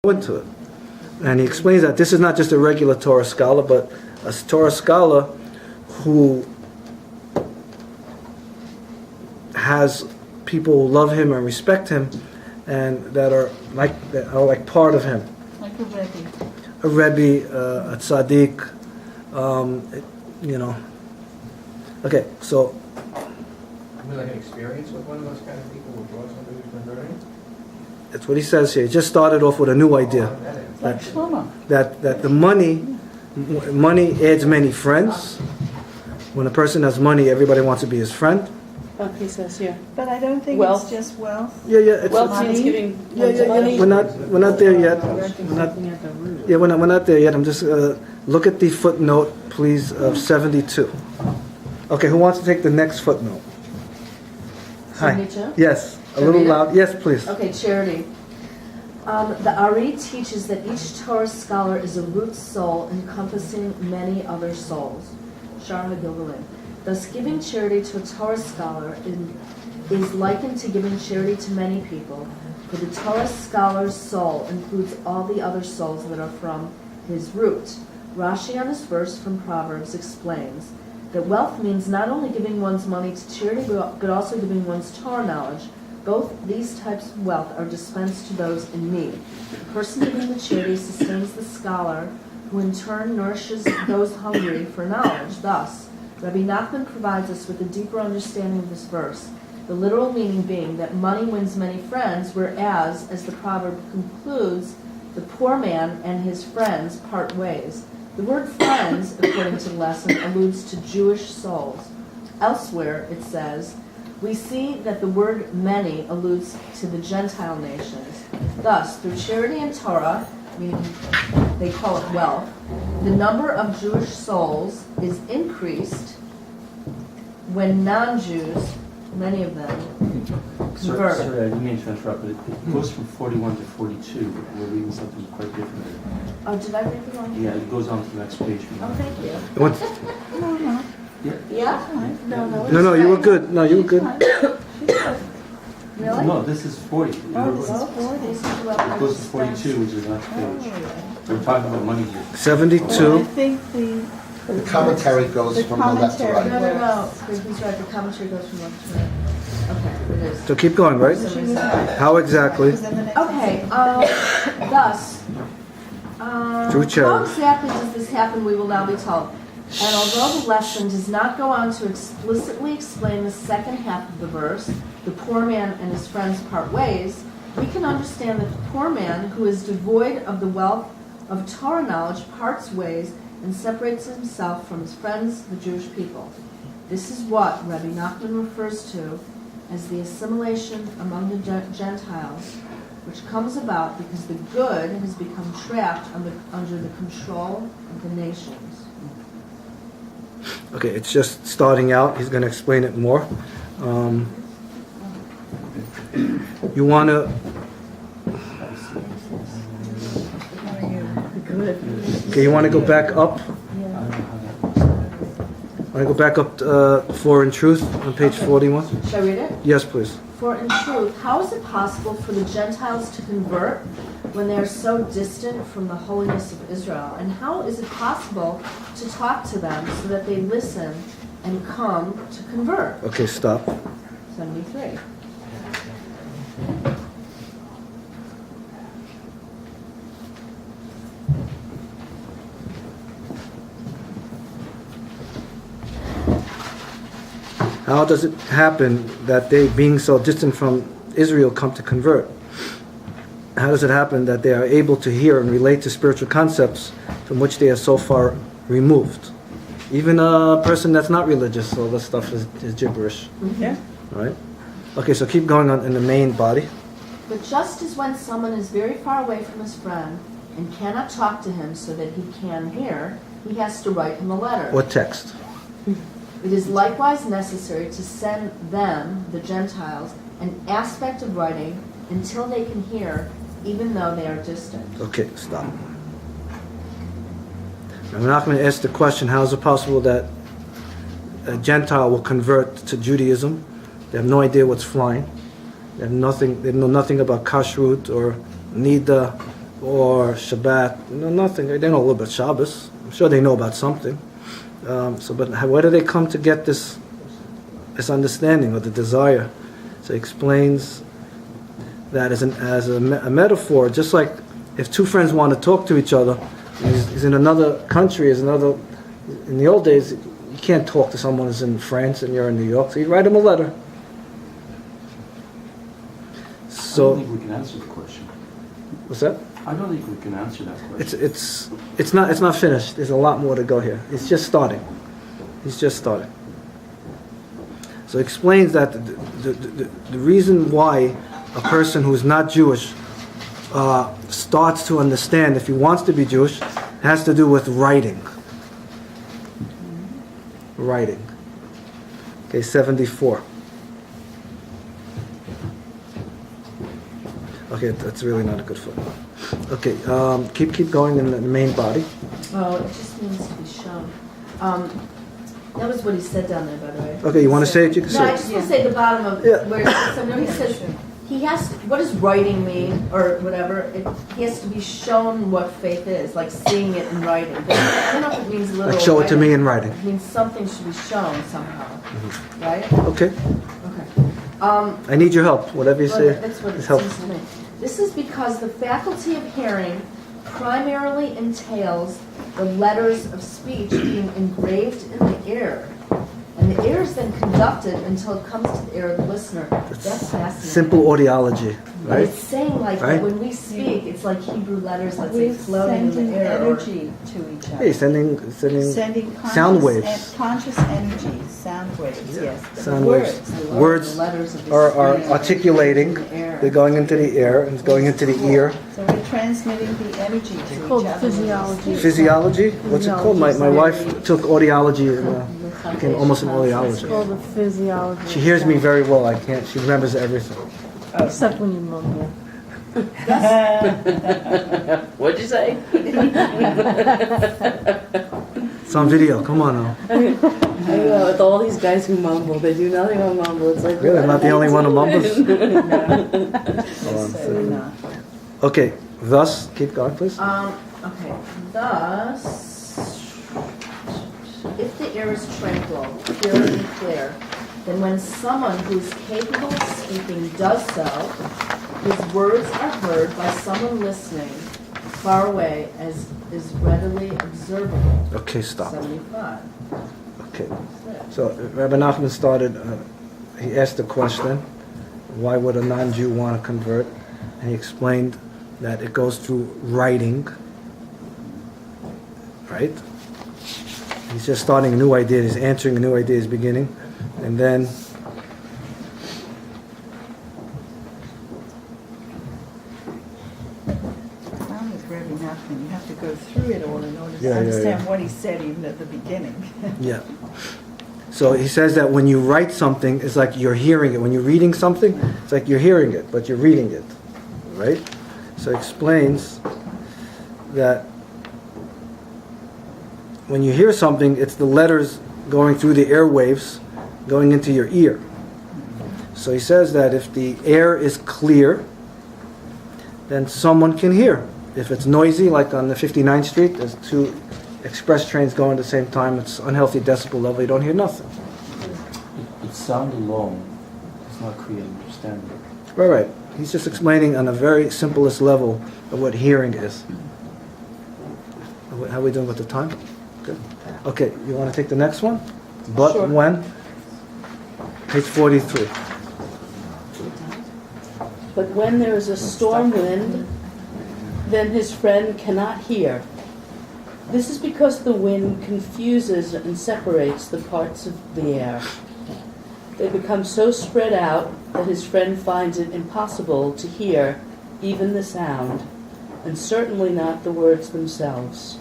into it. And he explains that this is not just a regular Torah scholar, but a Torah scholar who has people who love him and respect him, and that are like part of him. Like a Rebbe. A Rebbe, a tzaddik, you know. Okay, so. Like an experience with one of those kind of people who brought somebody who's converting? That's what he says here. He just started off with a new idea. Like Shlomo. That the money adds many friends. When a person has money, everybody wants to be his friend. But he says here. But I don't think Wealth. it's just wealth. Yeah. It's Wealth means giving money. We're not there yet. We're not there yet. I'm just look at the footnote, please, of 72. Okay, who wants to take the next footnote? Hi. 72? Yes. A Should I little read it? loud. Yes, please. Okay, charity. The Ari teaches that each Torah scholar is a root soul encompassing many other souls. Shar HaGilgalim. Thus, giving charity to a Torah scholar is likened to giving charity to many people, for the Torah scholar's soul includes all the other souls that are from his root. Rashi on this verse from Proverbs explains that wealth means not only giving one's money to charity, but also giving one's Torah knowledge. Both these types of wealth are dispensed to those in need. The person giving the charity sustains the scholar, who in turn nourishes those hungry for knowledge. Thus, Rabbi Nachman provides us with a deeper understanding of this verse, the literal meaning being that money wins many friends, whereas, as the proverb concludes, the poor man and his friends part ways. The word friends, according to the lesson, alludes to Jewish souls. Elsewhere, it says, we see that the word many alludes to the Gentile nations. Thus, through charity and Torah, meaning they call it wealth, the number of Jewish souls is increased when non-Jews, many of them, convert. Sorry, I didn't mean to interrupt, but it goes from 41 to 42. We're reading something quite different. Oh, did I read the wrong? Yeah, it goes on to the next page. Oh, thank you. What? Yeah? No, you were good. No, you were good. Really? No, this is 40. Oh, this is Oh, 40. this is what It goes to 42, which is the next page. We're talking about money here. Well, I 72. think The commentary goes from the left to right. No. He's right. The commentary goes from left to right. Okay, it is. So keep going, right? she was right. How exactly? Because then the next Okay, thus, Through how charity. exactly does this happen, we will now be told. And although the lesson does not go on to explicitly explain the second half of the verse, the poor man and his friends part ways, we can understand that the poor man, who is devoid of the wealth of Torah knowledge, parts ways and separates himself from his friends, the Jewish people. This is what Rabbi Nachman refers to as the assimilation among the Gentiles, which comes about because the good has become trapped under the control of the nations. Okay, it's just starting out. He's going to explain it more. You want to... Okay, you want to go back up? Want to go back up for in truth on page 41? Shall I read it? Yes, please. For in truth, how is it possible for the Gentiles to convert when they are so distant from the holiness of Israel? And how is it possible to talk to them so that they listen and come to convert? Okay, stop. 73. How does it happen that they, being so distant from Israel, come to convert? How does it happen that they are able to hear and relate to spiritual concepts from which they are so far removed? Even a person that's not religious, all this stuff is gibberish. Yeah. Right? Okay, so keep going on in the main body. But just as when someone is very far away from his friend and cannot talk to him so that he can hear, he has to write him a letter. What text? It is likewise necessary to send them, the Gentiles, an aspect of writing until they can hear, even though they are distant. Okay, stop. I'm not going to ask the question, how is it possible that a Gentile will convert to Judaism? They have no idea what's flying. They know nothing about kashrut or nida or Shabbat. No, nothing. They know a little bit Shabbos. I'm sure they know about something. But where do they come to get this understanding or the desire? So he explains that as a metaphor, just like if two friends want to talk to each other, he's in another country, in the old days, you can't talk to someone who's in France and you're in New York, so you write him a letter. I So, don't think we can answer the question. what's that? I don't think we can answer that question. It's not finished. There's a lot more to go here. It's just starting. He's just starting. So he explains that the reason why a person who's not Jewish starts to understand, if he wants to be Jewish, has to do with writing. Writing. Okay, 74. Okay, that's really not a good footnote. Okay, keep going in the main body. Oh, it just means to be shown. That was what he said down there, by the way. Okay, you want to say it? You can No, say I it. just want to say the bottom of Yeah. where so when he says he has to, what does writing mean or whatever? He has to be shown what faith is, like seeing it in writing. But I don't know if it means literal. Like show it to me in writing. It means something should be shown somehow, right? Okay, Okay. I need your help. Whatever you Well, say that's what it is seems helpful. to me. This is because the faculty of hearing primarily entails the letters of speech being engraved in the air. And the air is then conducted until it comes to the ear of the listener. That's fascinating. Simple audiology, But right? it's saying like Right. that when we speak, it's like Hebrew letters, let's say, We're floating in sending the air. Or, energy to each Hey, other. sending Sending conscious sound waves. conscious energy, sound waves, yes. Sound Words. waves. I love Words the letters of the are speech articulating. in the air. They're going into the air and it's going into the ear. So we're transmitting the energy to each called other. physiology. Physiology? What's it called? My wife took audiology and became almost an It's audiologist. called the physiology. She hears me very well. I can't. She remembers everything. Except when you mumble. What'd you say? It's on video. Come on now. I know, with all these guys who mumble, they do nothing but mumble. It's like, Really, I'm not the only one who mumbles. So, no. Okay. Thus, keep going, please. Okay. Thus, if the air is tranquil, pure and clear, then when someone who is capable of speaking does so, his words are heard by someone listening far away as is readily observable. Okay, stop. 75. Okay. So Rabbi Nachman started. He asked the question, "Why would a non-Jew want to convert?" And he explained that it goes through writing. Right? He's just starting a new idea. He's answering a new idea. He's beginning, and then. Well, with Rabbi Nachman, you have to go through it all in order to Yeah, understand what he said even at the beginning. Yeah. So he says that when you write something, it's like you're hearing it. When you're reading something, it's like you're hearing it, but you're reading it. Right? So he explains that when you hear something, it's the letters going through the airwaves, going into your ear. So he says that if the air is clear, then someone can hear. If it's noisy, like on the 59th Street, there's two express trains going at the same time, it's unhealthy decibel level, you don't hear nothing. But sound alone does not create understanding. Right. He's just explaining on a very simplest level of what hearing is. How are we doing with the time? Good. Okay, you want to take the next one? But Sure. when? Page 43. But when there is a storm wind, then his friend cannot hear. This is because the wind confuses and separates the parts of the air. They become so spread out that his friend finds it impossible to hear even the sound, and certainly not the words themselves.